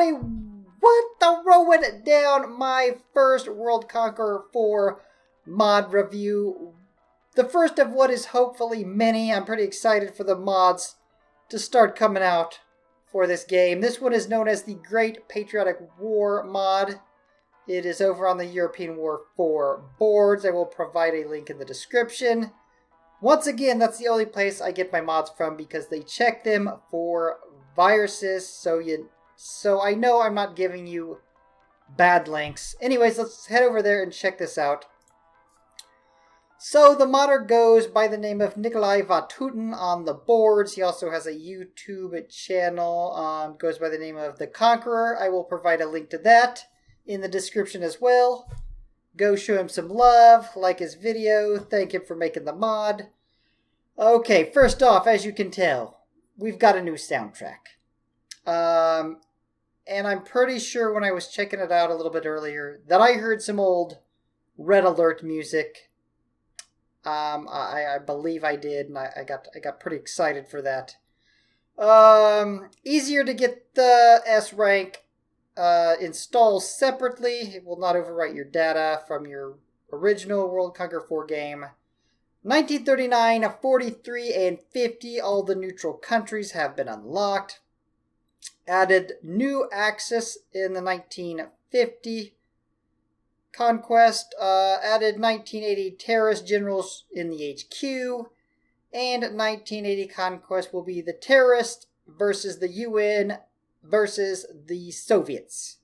everybody! What the rowing down my first World Conqueror 4 mod review. The first of what is hopefully many. I'm pretty excited for the mods to start coming out for this game. This one is known as the Great Patriotic War Mod. It is over on the European War 4 boards. I will provide a link in the description. Once again, that's the only place I get my mods from because they check them for viruses, so I know I'm not giving you bad links. Anyways, let's head over there and check this out. So the modder goes by the name of Nikolai Vatuten on the boards. He also has a YouTube channel, goes by the name of The Conqueror. I will provide a link to that in the description as well. Go show him some love, like his video, thank him for making the mod. Okay, first off, as you can tell, we've got a new soundtrack. And I'm pretty sure when I was checking it out a little bit earlier that I heard some old Red Alert music. I believe I did, and I got pretty excited for that. Easier to get the S rank installed separately. It will not overwrite your data from your original World Conqueror 4 game. 1939, 43, and 50, all the neutral countries have been unlocked. Added new Axis in the 1950 Conquest. Added 1980 terrorist generals in the HQ. And 1980 Conquest will be the terrorists versus the UN versus the Soviets.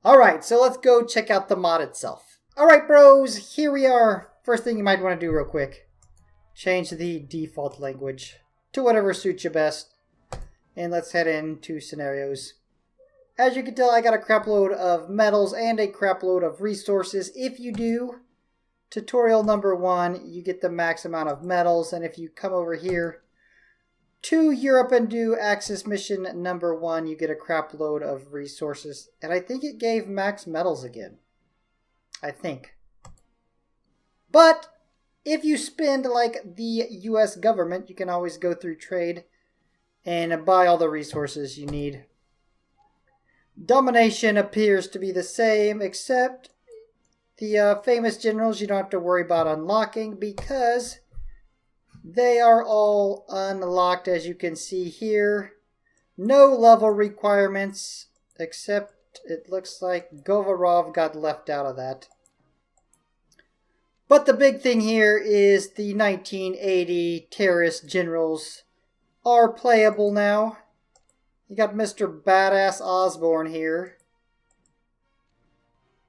Alright, so let's go check out the mod itself. Alright, bros, here we are. First thing you might want to do real quick. Change the default language to whatever suits you best. And let's head into scenarios. As you can tell, I got a crap load of medals and a crap load of resources. If you do tutorial number 1, you get the max amount of medals. And if you come over here to Europe and do Axis mission number 1, you get a crap load of resources. And I think it gave max medals again. I think. But if you spend like the US government, you can always go through trade and buy all the resources you need. Domination appears to be the same, except the famous generals you don't have to worry about unlocking because they are all unlocked, as you can see here. No level requirements, except it looks like Govarov got left out of that. But the big thing here is the 1980 terrorist generals are playable now. You got Mr. Badass Osborne here.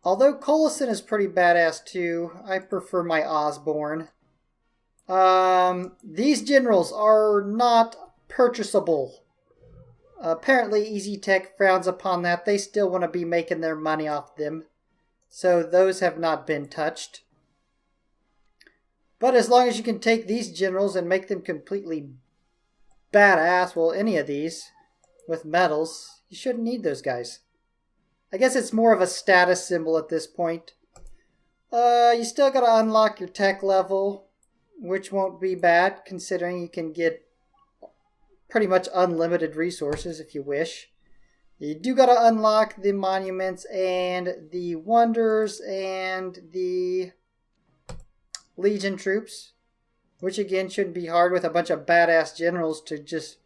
Although Colson is pretty badass too, I prefer my Osborne. These generals are not purchasable. Apparently Easy Tech frowns upon that. They still want to be making their money off them. So those have not been touched. But as long as you can take these generals and make them completely badass, well, any of these with medals, you shouldn't need those guys. I guess it's more of a status symbol at this point. You still gotta unlock your tech level, which won't be bad considering you can get pretty much unlimited resources if you wish. You do gotta unlock the monuments and the wonders and the Legion troops, which again shouldn't be hard with a bunch of badass generals to just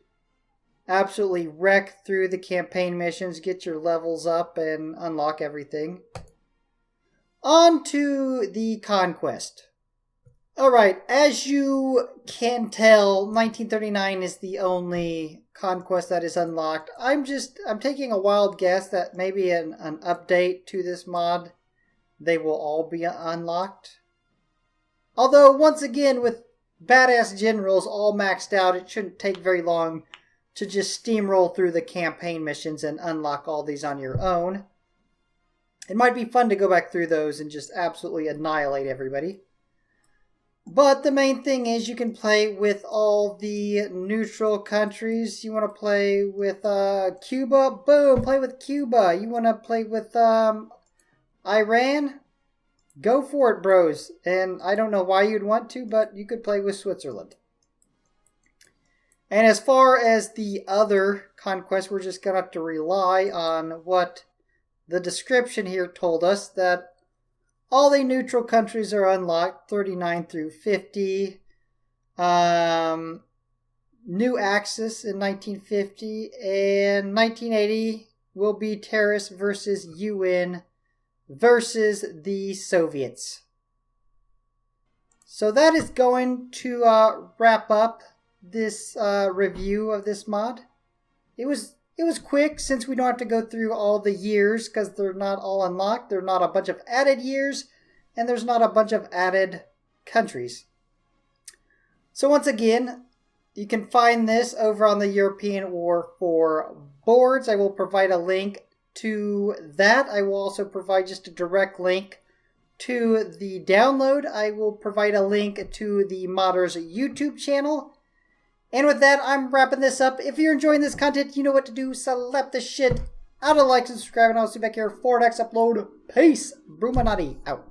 absolutely wreck through the campaign missions, get your levels up, and unlock everything. On to the Conquest. Alright, as you can tell, 1939 is the only Conquest that is unlocked. I'm taking a wild guess that maybe an update to this mod, they will all be unlocked. Although, once again, with badass generals all maxed out, it shouldn't take very long to just steamroll through the campaign missions and unlock all these on your own. It might be fun to go back through those and just absolutely annihilate everybody. But the main thing is you can play with all the neutral countries. You want to play with Cuba? Boom, play with Cuba. You want to play with Iran? Go for it, bros. And I don't know why you'd want to, but you could play with Switzerland. And as far as the other conquests, we're just going to have to rely on what the description here told us, that all the neutral countries are unlocked, 39 through 50. New Axis in 1950, and 1980 will be terrorists versus UN versus the Soviets. So that is going to wrap up this review of this mod. It was quick since we don't have to go through all the years because they're not all unlocked. There are not a bunch of added years, and there's not a bunch of added countries. So once again, you can find this over on the European War for boards. I will provide a link to that. I will also provide just a direct link to the download. I will provide a link to the modder's YouTube channel. And with that, I'm wrapping this up. If you're enjoying this content, you know what to do. Slap the shit out of like and subscribe, and I'll see you back here for next upload. Peace. Bruchminati out.